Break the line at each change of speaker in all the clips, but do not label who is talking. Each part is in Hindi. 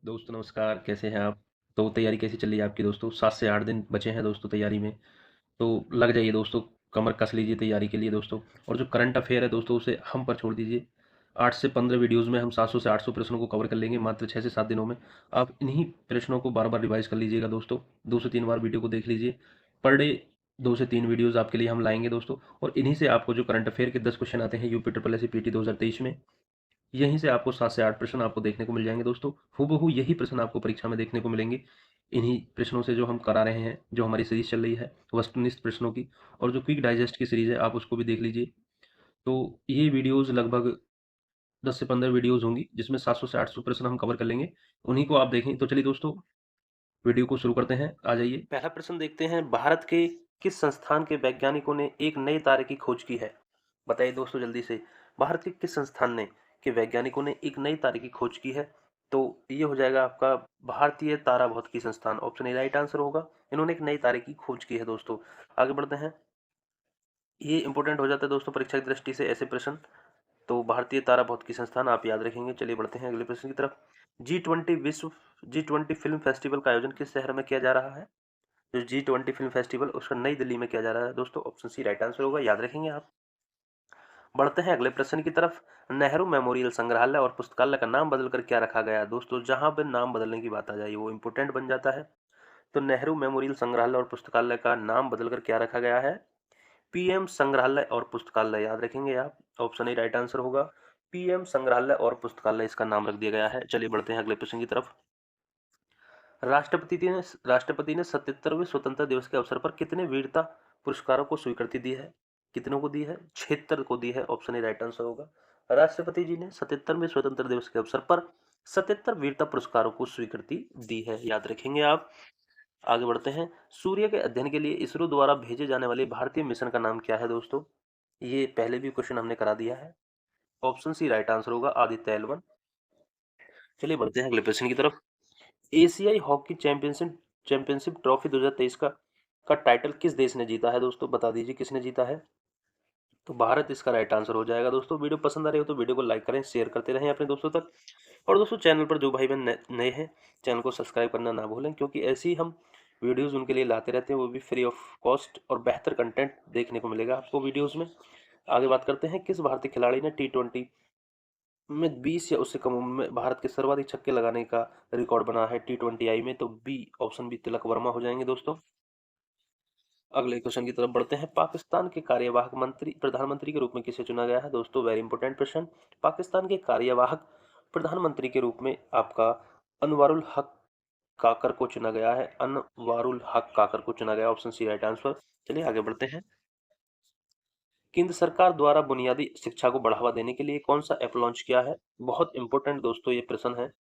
दोस्तों नमस्कार, कैसे हैं आप? तो तैयारी कैसी चल रही है आपकी दोस्तों? 7 से 8 दिन बचे हैं दोस्तों तैयारी में, तो लग जाइए दोस्तों, कमर कस लीजिए तैयारी के लिए दोस्तों। और जो करंट अफ़ेयर है दोस्तों, उसे हम पर छोड़ दीजिए। 8 से 15 वीडियोज़ में हम 700 से 800 प्रश्नों को कवर कर लेंगे मात्र 6 से 7 दिनों में। आप इन्हीं प्रश्नों को बार-बार रिवाइज़ कर लीजिएगा दोस्तों, 2 से 3 बार वीडियो को देख लीजिए। पर डे 2 से 3 वीडियोज़ आपके लिए हम लाएँगे दोस्तों, और इन्हीं से आपको जो करंट अफ़ेयर के 10 क्वेश्चन आते हैं यूपी ट्रिपल एससी पीटी 2023 में, यहीं से आपको 7 से 8 प्रश्न आपको देखने को मिल जाएँगे दोस्तों। हूबहू यही प्रश्न आपको परीक्षा में देखने को मिलेंगे। इन्हीं प्रश्नों से जो हम करा रहे हैं, जो हमारी सीरीज़ चल रही है वस्तुनिष्ठ प्रश्नों की, और जो क्विक डाइजेस्ट की सीरीज़ है, आप उसको भी देख लीजिए। तो ये वीडियोज़ लगभग 10 से 15 वीडियोज़ होंगी, जिसमें 700 से 800 प्रश्न हम कवर कर लेंगे। उन्हीं को आप देखें। तो चलिए दोस्तों, वीडियो को शुरू करते हैं। आ जाइए। पहला प्रश्न देखते हैं, भारत के किस संस्थान के वैज्ञानिकों ने एक नए तारे की खोज की है? बताइए दोस्तों जल्दी से। भारत के किस संस्थान ने के वैज्ञानिकों ने एक नई तारे की खोज की है? तो ये हो जाएगा आपका भारतीय तारा भौतिकी संस्थान। ऑप्शन ए राइट आंसर होगा। इन्होंने एक नई तारे की खोज की है दोस्तों। आगे बढ़ते हैं। ये इंपॉर्टेंट हो जाता है दोस्तों परीक्षा की दृष्टि से ऐसे प्रश्न। तो भारतीय तारा भौतिकी संस्थान आप याद रखेंगे। चलिए बढ़ते हैं अगले प्रश्न की तरफ। G20 फिल्म फेस्टिवल का आयोजन किस शहर में किया जा रहा है? जो G20 फिल्म फेस्टिवल उसका नई दिल्ली में किया जा रहा है दोस्तों। ऑप्शन सी राइट आंसर होगा, याद रखेंगे आप। बढ़ते हैं अगले प्रश्न की तरफ। नेहरू मेमोरियल संग्रहालय और पुस्तकालय का नाम बदलकर क्या रखा गया है? दोस्तों जहां भी नाम बदलने की बात आ जाए वो इंपोर्टेंट बन जाता है। तो नेहरू मेमोरियल संग्रहालय और पुस्तकालय का नाम बदलकर क्या रखा गया है? पीएम संग्रहालय और पुस्तकालय, याद रखेंगे आप। ऑप्शन ए राइट आंसर होगा। पीएम संग्रहालय और पुस्तकालय इसका नाम रख दिया गया है। चलिए बढ़ते हैं अगले प्रश्न की तरफ। राष्ट्रपति ने 77वें स्वतंत्रता दिवस के अवसर पर कितने वीरता पुरस्कारों को स्वीकृति दी है? कितनों को दी है? 76 को दी है। ऑप्शन ए राइट आंसर होगा। राष्ट्रपति जी ने 77वें स्वतंत्रता दिवस के अवसर पर 77 वीरता पुरस्कारों को स्वीकृति दी है, याद रखेंगे आप। आगे बढ़ते हैं। सूर्य के अध्ययन के लिए इसरो द्वारा भेजे जाने वाले भारतीय मिशन का नाम क्या है दोस्तों? ये पहले भी क्वेश्चन हमने करा दिया है। ऑप्शन सी राइट आंसर होगा, आदित्य L1। चलिए बढ़ते हैं अगले प्रश्न की तरफ। एशियाई हॉकी चैंपियनशिप ट्रॉफी 2023 का टाइटल किस देश ने जीता है दोस्तों? बता दीजिए किसने जीता है। तो भारत इसका राइट आंसर हो जाएगा दोस्तों। वीडियो पसंद आ रही हो तो वीडियो को लाइक करें, शेयर करते रहें अपने दोस्तों तक। और दोस्तों चैनल पर जो भाई बहन नए हैं, चैनल को सब्सक्राइब करना ना भूलें, क्योंकि ऐसे ही हम वीडियोस उनके लिए लाते रहते हैं, वो भी फ्री ऑफ कॉस्ट, और बेहतर कंटेंट देखने को मिलेगा आपको वीडियोस में। आगे बात करते हैं, किस भारतीय खिलाड़ी ने T20 में 20 या उससे कम उम्र में भारत के सर्वाधिक छक्के लगाने का रिकॉर्ड बना है T20I में? तो B, option B Tilak Varma हो जाएंगे दोस्तों। अगले क्वेश्चन की तरफ बढ़ते हैं। पाकिस्तान के कार्यवाहक मंत्री प्रधानमंत्री के रूप में किसे चुना गया है दोस्तों? Very important question. पाकिस्तान के कार्यवाहक प्रधानमंत्री के रूप में आपका अनवारुल हक काकर को चुना गया है। अनवारुल हक काकर को चुना गया। Option C right answer. चलिए आगे बढ़ते हैं। केंद्र सरकार द्वारा बुनियादी शिक्षा को बढ़ावा देने के लिए कौन सा ऐप लॉन्च किया है? बहुत इंपॉर्टेंट दोस्तों ये प्रश्न है।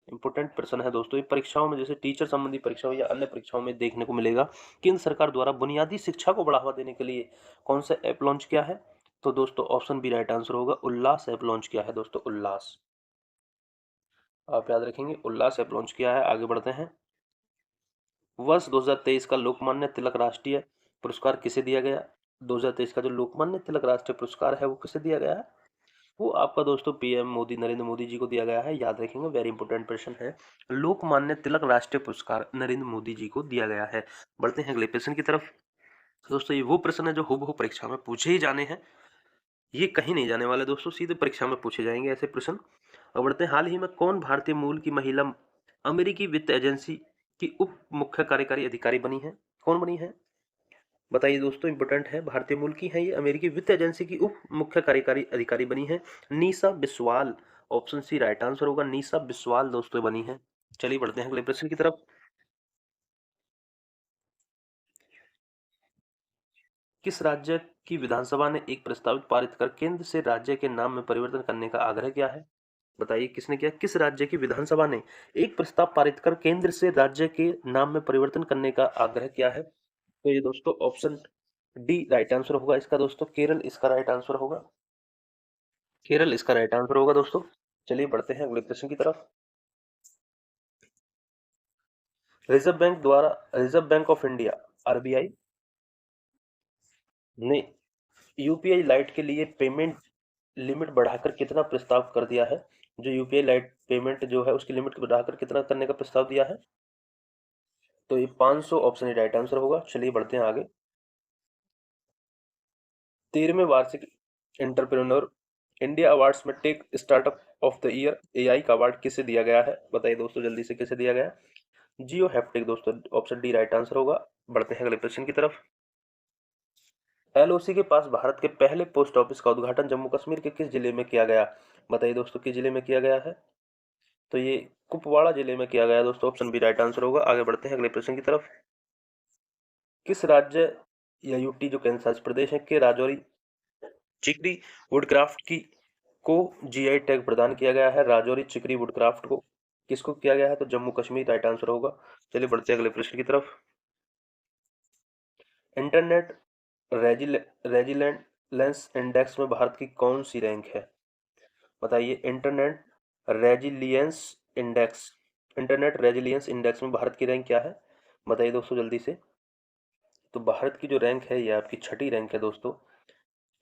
इंपॉर्टेंट प्रश्न है दोस्तों। ये परीक्षाओं में, जैसे टीचर संबंधी परीक्षाओं या अन्य परीक्षाओं में देखने को मिलेगा। केंद्र सरकार द्वारा बुनियादी शिक्षा को बढ़ावा देने के लिए कौन सा ऐप लॉन्च किया है? तो दोस्तों ऑप्शन बी राइट आंसर होगा। उल्लास ऐप लॉन्च किया है दोस्तों। उल्लास आप याद रखेंगे, उल्लास ऐप लॉन्च किया है। आगे बढ़ते हैं। वर्ष 2023 का लोकमान्य तिलक राष्ट्रीय पुरस्कार किसे दिया गया? 2023 का जो लोकमान्य तिलक राष्ट्रीय पुरस्कार है वो किसे दिया गया है? वो आपका दोस्तों पीएम मोदी, नरेंद्र मोदी जी को दिया गया है, याद रखेंगे। वेरी इंपॉर्टेंट प्रश्न है। लोकमान्य तिलक राष्ट्रीय पुरस्कार नरेंद्र मोदी जी को दिया गया है। बढ़ते हैं अगले प्रश्न की तरफ। दोस्तों ये वो प्रश्न है जो हूबहू परीक्षा में पूछे ही जाने हैं। ये कहीं नहीं जाने वाले दोस्तों, सीधे परीक्षा में पूछे जाएंगे ऐसे प्रश्न। और बढ़ते हैं। हाल ही में कौन भारतीय मूल की महिला अमेरिकी वित्त एजेंसी की उप मुख्य कार्यकारी अधिकारी बनी है? कौन बनी है बताइए दोस्तों, इंपोर्टेंट है। भारतीय मूल की है ये, अमेरिकी वित्त एजेंसी की उप मुख्य कार्यकारी अधिकारी बनी है Nisha Biswal. Option C right answer होगा। नीसा बिस्वाल दोस्तों बनी है। चलिए बढ़ते हैं अगले प्रश्न की तरफ। किस राज्य की विधानसभा ने एक प्रस्तावित पारित कर केंद्र से राज्य के नाम में परिवर्तन करने का आग्रह किया है? बताइए किसने किया? किस राज्य की विधानसभा ने एक प्रस्ताव पारित कर केंद्र से राज्य के नाम में परिवर्तन करने का आग्रह किया है? तो ये दोस्तों ऑप्शन डी राइट आंसर होगा इसका दोस्तों। केरल इसका राइट आंसर होगा। केरल इसका राइट आंसर होगा दोस्तों। चलिए बढ़ते हैं अगले प्रश्न की तरफ। Reserve bank of India RBI ने यूपीआई लाइट के लिए पेमेंट लिमिट बढ़ाकर कितना प्रस्ताव कर दिया है? जो यूपीआई लाइट पेमेंट जो है उसकी लिमिट को बढ़ाकर कितना करने का प्रस्ताव दिया है? तो ये 500 ऑप्शन ही राइट आंसर होगा। चलिए बढ़ते हैं आगे। 13वें वार्षिक एंटरप्रेन्योर इंडिया अवार्ड्स में tech startup of the year AI का अवार्ड किसे दिया गया है? बताइए दोस्तों जल्दी से, किसे दिया गया? जियो हैप्टिक दोस्तों, ऑप्शन डी राइट आंसर होगा। बढ़ते हैं अगले प्रश्न की तरफ। एलओसी के पास भारत के पहले पोस्ट ऑफिस का उद्घाटन जम्मू कश्मीर के किस जिले में किया गया? बताइए दोस्तों किस जिले में किया गया है? तो ये कुपवाड़ा जिले में किया गया दोस्तों, ऑप्शन बी राइट आंसर होगा। आगे बढ़ते हैं अगले प्रश्न की तरफ। किस राज्य या यूटी जो केंद्र शासित प्रदेश है के राजौरी चिकरी वुडक्राफ्ट की को जीआई टैग प्रदान किया गया है? राजौरी चिकरी वुडक्राफ्ट को किसको किया गया है? तो जम्मू कश्मीर राइट आंसर होगा। चलिए बढ़ते हैं अगले प्रश्न की तरफ। इंटरनेट रेजिलेंस इंडेक्स में भारत की कौन सी रैंक है? बताइए। Resilience index internet resilience index में भारत की रैंक क्या है? बताइए दोस्तों जल्दी से। तो भारत की जो रैंक है ये आपकी छठी रैंक है दोस्तों।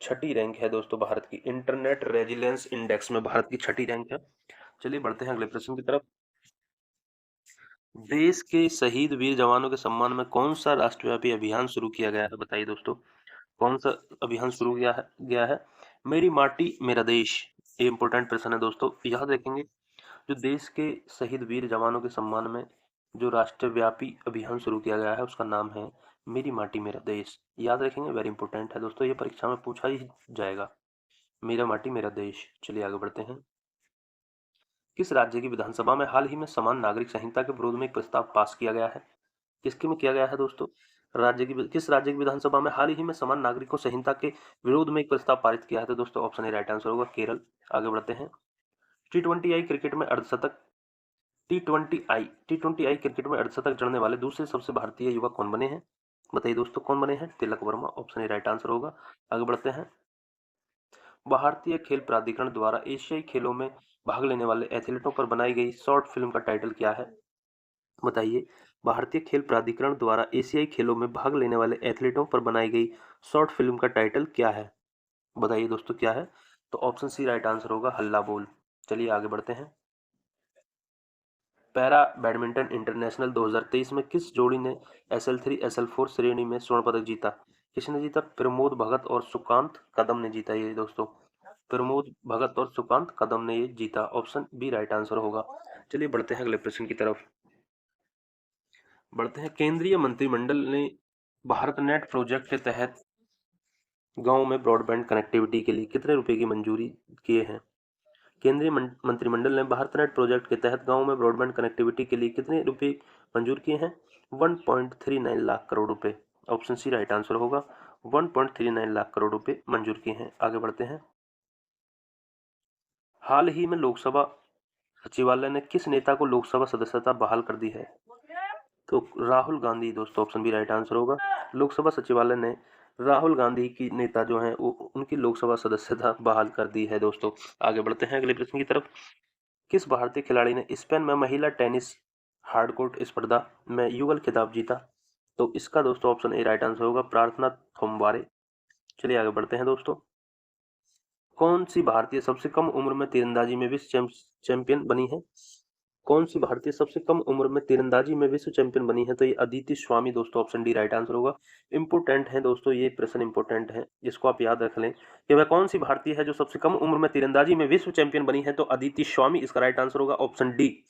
छठी रैंक है दोस्तों भारत की, इंटरनेट रेजिलियंस इंडेक्स में भारत की छठी रैंक है। चलिए बढ़ते हैं अगले प्रश्न की तरफ। देश के शहीद वीर जवानों के सम्मान में कौन सा राष्ट्रव्यापी अभियान शुरू किया गया है? बताइए दोस्तों कौन सा अभियान शुरू गया है? मेरी माटी मेरा देश, ये इंपॉर्टेंट प्रश्न है दोस्तों, याद रखेंगे। जो देश के शहीद वीर जवानों के सम्मान में जो राष्ट्रव्यापी अभियान शुरू किया गया है उसका नाम है मेरी माटी मेरा देश। याद रखेंगे, वेरी इंपॉर्टेंट है दोस्तों, ये परीक्षा में पूछा ही जाएगा, मेरा माटी मेरा देश। चलिए आगे बढ़ते हैं। किस राज्य की विधानसभा में हाल ही में समान नागरिक संहिता के विरोध में एक प्रस्ताव पास किया गया है? किसके में किया गया है दोस्तों? किस राज्य की विधानसभा में हाल ही में समान नागरिकों संहिता के विरोध में एक प्रस्ताव पारित किया है? तो दोस्तों ऑप्शन ए राइट आंसर होगा, केरल। आगे बढ़ते हैं। टी20 क्रिकेट में अर्धशतक टी20 क्रिकेट में अर्धशतक जड़ने वाले दूसरे सबसे भारतीय युवा कौन बने हैं? बताइए दोस्तों कौन बने हैं? Tilak Varma, option A right answer होगा। आगे बढ़ते हैं। भारतीय खेल प्राधिकरण द्वारा एशियाई खेलों में भाग लेने वाले एथलीटों पर बनाई गई शॉर्ट फिल्म का टाइटल क्या है? बताइए। भारतीय खेल प्राधिकरण द्वारा एशियाई खेलों में भाग लेने वाले एथलीटों पर बनाई गई शॉर्ट फिल्म का टाइटल क्या है? बताइए दोस्तों क्या है? तो ऑप्शन सी राइट आंसर होगा, हल्ला बोल। चलिए आगे बढ़ते हैं। पैरा बैडमिंटन इंटरनेशनल 2023 में किस जोड़ी ने SL3 SL4 श्रेणी में स्वर्ण पदक जीता? किसने जीता? प्रमोद भगत और सुकांत कदम ने जीता ये दोस्तों। प्रमोद भगत और सुकांत कदम ने ये जीता, ऑप्शन बी राइट आंसर होगा। चलिए बढ़ते हैं अगले प्रश्न की तरफ। बढ़ते हैं। केंद्रीय मंत्रिमंडल ने भारत नेट प्रोजेक्ट के तहत गांव में ब्रॉडबैंड कनेक्टिविटी के लिए कितने रुपए की मंजूरी किए हैं? केंद्रीय मंत्रिमंडल ने भारत नेट प्रोजेक्ट के तहत गांव में ब्रॉडबैंड कनेक्टिविटी के लिए कितने रुपए मंजूर किए हैं? 1.39 लाख करोड़ रुपए, ऑप्शन सी राइट आंसर होगा। 1.39 लाख करोड़ रुपए मंजूर किए हैं। आगे बढ़ते हैं। हाल ही में लोकसभा सचिवालय ने किस नेता को लोकसभा सदस्यता बहाल कर दी है? तो राहुल गांधी दोस्तों, ऑप्शन बी राइट आंसर होगा। लोकसभा सचिवालय ने राहुल गांधी की नेता जो है उनकी लोकसभा सदस्यता बहाल कर दी है दोस्तों। आगे बढ़ते हैं अगले प्रश्न की तरफ। किस भारतीय खिलाड़ी ने स्पेन में महिला टेनिस हार्डकोर्ट स्पर्धा में युगल खिताब जीता? तो इसका दोस्तों ऑप्शन ए राइट आंसर होगा, प्रार्थना थोम्बारे। चलिए आगे बढ़ते हैं दोस्तों। कौन सी भारतीय सबसे कम उम्र में तीरंदाजी में विश्व चैंपियन बनी है? कौन सी भारतीय सबसे कम उम्र में तीरंदाजी में विश्व चैंपियन बनी है? तो ये अदिति स्वामी दोस्तों, ऑप्शन डी राइट आंसर होगा। इंपोर्टेंट है दोस्तों, ये प्रश्न इंपोर्टेंट है, जिसको आप याद रख लें कि वह कौन सी भारतीय है जो सबसे कम उम्र में तीरंदाजी में विश्व चैंपियन बनी है? तो अदिति स्वामी इसका राइट आंसर होगा, ऑप्शन डी।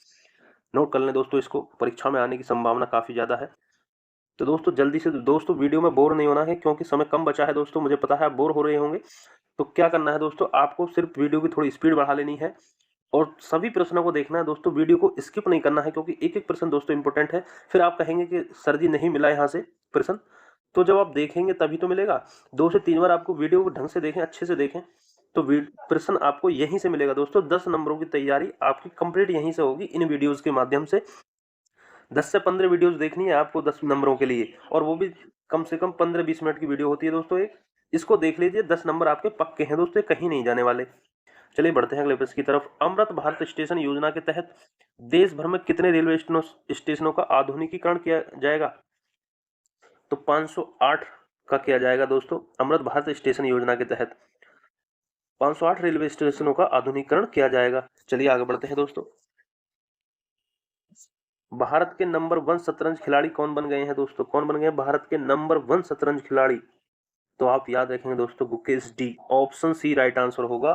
नोट कर लें दोस्तों, इसको परीक्षा में आने की संभावना काफी ज्यादा है। तो दोस्तों जल्दी से दोस्तों, वीडियो में बोर नहीं होना है क्योंकि समय कम बचा है दोस्तों, मुझे पता है आप बोर हो रहे होंगे। तो क्या करना है दोस्तों, आपको सिर्फ वीडियो की थोड़ी स्पीड बढ़ा लेनी है और सभी प्रश्नों को देखना है दोस्तों, वीडियो को स्किप नहीं करना है क्योंकि एक एक प्रश्न दोस्तों इंपॉर्टेंट है। फिर आप कहेंगे कि सर जी नहीं मिला यहाँ से प्रश्न, तो जब आप देखेंगे तभी तो मिलेगा। 2 से 3 बार आपको वीडियो को ढंग से देखें, अच्छे से देखें, तो प्रश्न आपको यहीं से मिलेगा दोस्तों। 10 नंबरों की तैयारी आपकी कंप्लीट यहीं से होगी, इन वीडियोस के माध्यम से। 10 से 15 वीडियोस देखनी है आपको 10 नंबरों के लिए, और वो भी कम से कम 15-20 मिनट की वीडियो होती है दोस्तों एक। इसको देख लीजिए, 10 नंबर आपके पक्के हैं दोस्तों, कहीं नहीं जाने वाले। चलिए बढ़ते हैं अगले प्रश्न की तरफ। अमृत भारत स्टेशन योजना के तहत देश भर में कितने रेलवे स्टेशनों का आधुनिकीकरण किया जाएगा? तो 508 का किया जाएगा दोस्तों, अमृत भारत स्टेशन योजना के तहत। 508 रेलवे स्टेशनों का आधुनिकीकरण किया जाएगा। चलिए आगे बढ़ते हैं दोस्तों। भारत के नंबर 1 शतरंज खिलाड़ी कौन बन गए हैं दोस्तों? कौन बन गए हैं भारत के नंबर 1 शतरंज खिलाड़ी? तो आप याद रखेंगे दोस्तों, Gukesh D. Option C right answer होगा।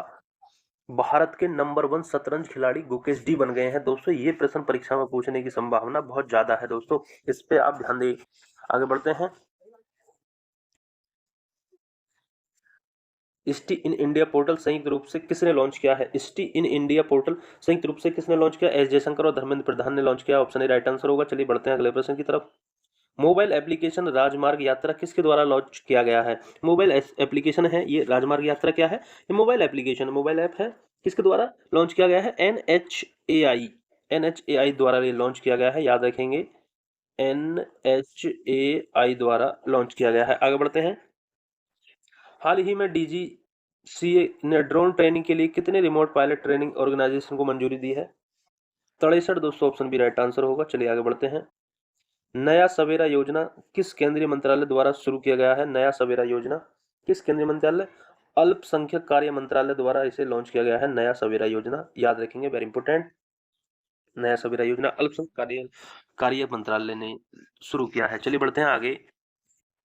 भारत के नंबर 1 शतरंज खिलाड़ी गुकेश डी बन गए हैं दोस्तों। ये प्रश्न परीक्षा में पूछने की संभावना बहुत ज्यादा है दोस्तों, इस पे आप ध्यान दें। आगे बढ़ते हैं। स्टी इन इंडिया पोर्टल संयुक्त रूप से किसने लॉन्च किया है? स्टी इन इंडिया पोर्टल संयुक्त रूप से किसने लॉन्च किया? एस जयशंकर और धर्मेंद्र प्रधान ने लॉन्च किया। ऑप्शन ए राइट आंसर होगा। चलिए बढ़ते हैं अगले प्रश्न की तरफ। मोबाइल एप्लीकेशन राजमार्ग यात्रा किसके द्वारा लॉन्च किया गया है? मोबाइल एप्लीकेशन है ये राजमार्ग यात्रा, क्या है ये? मोबाइल एप्लीकेशन, मोबाइल ऐप है। किसके द्वारा लॉन्च किया गया है? NHAI द्वारा ये लॉन्च किया गया है, याद रखेंगे। NHAI द्वारा लॉन्च किया गया है। आगे बढ़ते हैं। हाल ही में DGCA ने ड्रोन ट्रेनिंग के लिए कितने रिमोट पायलट ट्रेनिंग ऑर्गेनाइजेशन को मंजूरी दी है? 63 दोस्तों, ऑप्शन बी राइट आंसर होगा। चलिए आगे बढ़ते हैं। नया सवेरा योजना किस केंद्रीय मंत्रालय द्वारा शुरू किया गया है? नया सवेरा योजना किस केंद्रीय मंत्रालय? अल्पसंख्यक कार्य मंत्रालय द्वारा इसे लॉन्च किया गया है। नया सवेरा योजना, याद रखेंगे, वेरी इंपोर्टेंट। नया सवेरा योजना अल्पसंख्यक कार्य मंत्रालय ने शुरू किया है। चलिए बढ़ते हैं आगे।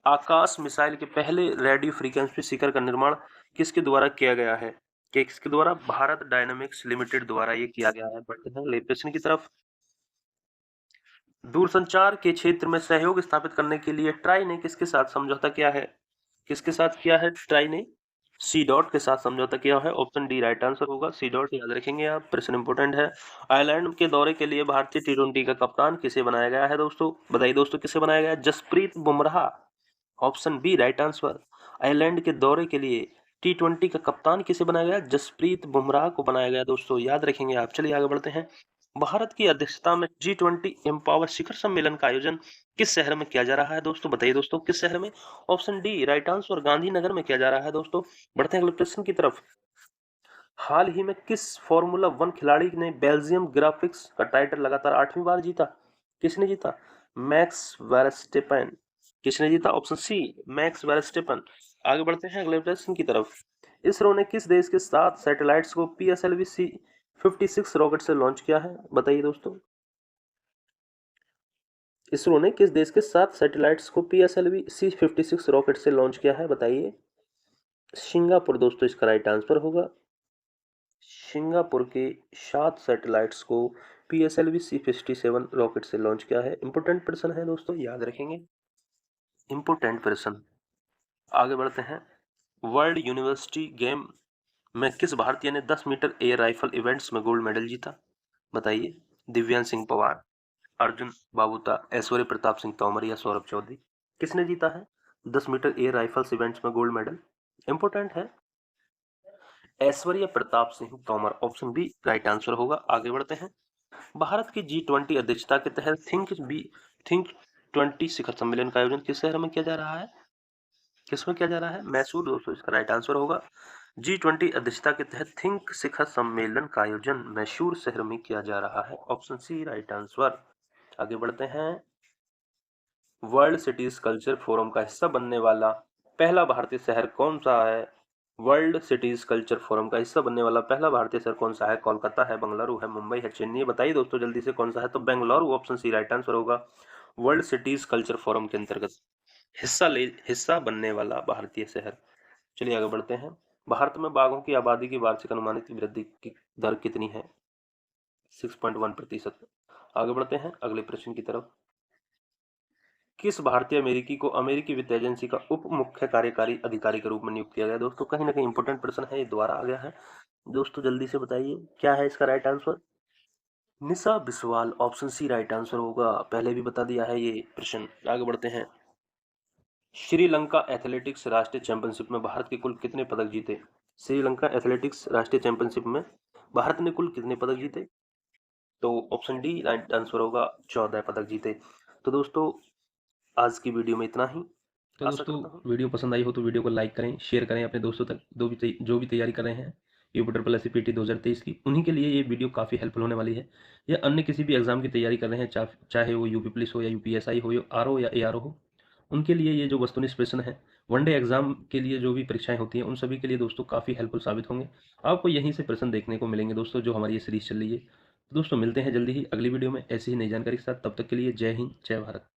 आकाश मिसाइल के पहले रेडियो फ्रीक्वेंसी शिखर का निर्माण किसके द्वारा किया गया है? किसके द्वारा? भारत डायनामिक्स लिमिटेड द्वारा ये किया गया है। बढ़ते हैं अगले प्रश्न की तरफ। दूरसंचार के क्षेत्र में सहयोग स्थापित करने के लिए ट्राई ने किसके साथ समझौता किया है? किसके साथ किया है ट्राई ने? सी डॉट के साथ समझौता किया है। ऑप्शन डी राइट आंसर होगा। सी डॉट याद रखेंगे आप, प्रश्न इंपोर्टेंट है। आयरलैंड के दौरे के लिए भारतीय T20 का कप्तान किसे बनाया गया है दोस्तों? बताइए दोस्तों, किसे बनाया गया है? Jasprit Bumrah. Option B right answer. Ireland के दौरे के लिए T20 का कप्तान किसे बनाया गया? जसप्रीत बुमराह को बनाया गया दोस्तों, याद रखेंगे आप। चलिए आगे बढ़ते हैं। भारत की अध्यक्षता में G20 एम्पावर शिखर सम्मेलन का आयोजन किस शहर में किया जा रहा है दोस्तों? बताइए दोस्तों, किस शहर में? Option D right answer, Gandhinagar में किया जा रहा है दोस्तों। बढ़ते हैं अगले प्रश्न की तरफ। हाल ही में किस फॉर्मूला 1 खिलाड़ी ने बेल्जियम ग्राफिक्स का टाइटल लगातार 8वीं बार जीता? किसने जीता? Max Verstappen. किसने जीता? Option C Max Verstappen. आगे बढ़ते हैं अगले प्रश्न की तरफ। इसरो ने किस देश के 7 सैटेलाइट्स को PSLV C56 रॉकेट से लॉन्च किया है? बताइए दोस्तों, इसरो ने किस देश के 7 सैटेलाइट्स को PSLV C56 रॉकेट से लॉन्च किया है? बताइए। सिंगापुर दोस्तों, इसका राइट आंसर होगा। सिंगापुर के 7 सैटेलाइट्स को PSLV C57 रॉकेट से लॉन्च किया है। इंपोर्टेंट प्रश्न है दोस्तों, याद रखेंगे, इंपोर्टेंट प्रश्न। आगे बढ़ते हैं। वर्ल्ड यूनिवर्सिटी गेम में किस भारतीय ने 10 मीटर एयर राइफल इवेंट्स में गोल्ड मेडल जीता? बताइए। दिव्यांश सिंह पवार, अर्जुन बाबूता, ऐश्वर्य प्रताप सिंह तोमर या सौरभ चौधरी? किसने जीता है 10 मीटर एयर राइफल्स इवेंट्स में गोल्ड मेडल? इंपोर्टेंट है, Aishwarya Pratap Singh Tomar. Option B right answer होगा। आगे बढ़ते हैं। भारत की G20 अध्यक्षता के तहत थिंक 20 शिखर सम्मेलन का आयोजन किस शहर में किया जा रहा है? किसमें किया जा रहा है? मैसूर दोस्तों, इसका राइट आंसर होगा। G20 अध्यक्षता के तहत थिंक शिखर सम्मेलन का आयोजन मैसूर शहर में किया जा रहा है। Option C right answer. आगे बढ़ते हैं। वर्ल्ड सिटीज कल्चर फोरम का हिस्सा बनने वाला पहला भारतीय शहर कौन सा है? वर्ल्ड सिटीज कल्चर फोरम का हिस्सा बनने वाला पहला भारतीय शहर कौन सा है? कोलकाता है, बेंगलुरु है, मुंबई है, चेन्नई? बताइए दोस्तों जल्दी से, कौन सा है? तो Bengaluru, option C right answer होगा। वर्ल्ड सिटीज कल्चर फोरम के अंतर्गत हिस्सा बनने वाला भारतीय शहर। चलिए आगे बढ़ते हैं। भारत में बाघों की आबादी की वार्षिक अनुमानित वृद्धि की दर कितनी है? 6.1%। आगे बढ़ते हैं अगले प्रश्न की तरफ। किस भारतीय अमेरिकी को अमेरिकी वित्त एजेंसी का उप मुख्य कार्यकारी अधिकारी के रूप में नियुक्त किया गया? दोस्तों कहीं ना कहीं इंपोर्टेंट प्रश्न है, ये दोबारा आ गया है दोस्तों, जल्दी से बताइए क्या है इसका right answer? Nisha Biswal, option C right answer होगा। पहले भी बता दिया है ये प्रश्न। आगे बढ़ते हैं। श्रीलंका एथलेटिक्स राष्ट्रीय चैंपियनशिप में भारत के कुल कितने पदक जीते? श्रीलंका एथलेटिक्स राष्ट्रीय चैंपियनशिप में भारत ने कुल कितने पदक जीते? तो ऑप्शन डी राइट आंसर होगा, 14 पदक जीते। तो दोस्तों आज की वीडियो में इतना ही।
तो दोस्तों वीडियो पसंद आई हो तो वीडियो को लाइक करें, शेयर करें अपने दोस्तों तक। जो भी तैयारी कर रहे हैं UP+SC 2023 की, उन्हीं के लिए ये वीडियो काफ़ी हेल्पफुल होने वाली है। या अन्य किसी भी एग्जाम की तैयारी कर रहे हैं, चाहे वो UP पुलिस हो या UPSI हो या RO या ARO हो, उनके लिए ये जो वस्तुनिष्ठ प्रश्न है, वनडे एग्जाम के लिए जो भी परीक्षाएं होती हैं, उन सभी के लिए दोस्तों काफ़ी हेल्पफुल साबित होंगे। आपको यहीं से प्रश्न देखने को मिलेंगे दोस्तों, जो हमारी ये सीरीज चल रही है। तो दोस्तों मिलते हैं जल्दी ही अगली वीडियो में ऐसी ही नई जानकारी के साथ। तब तक के लिए जय हिंद, जय भारत।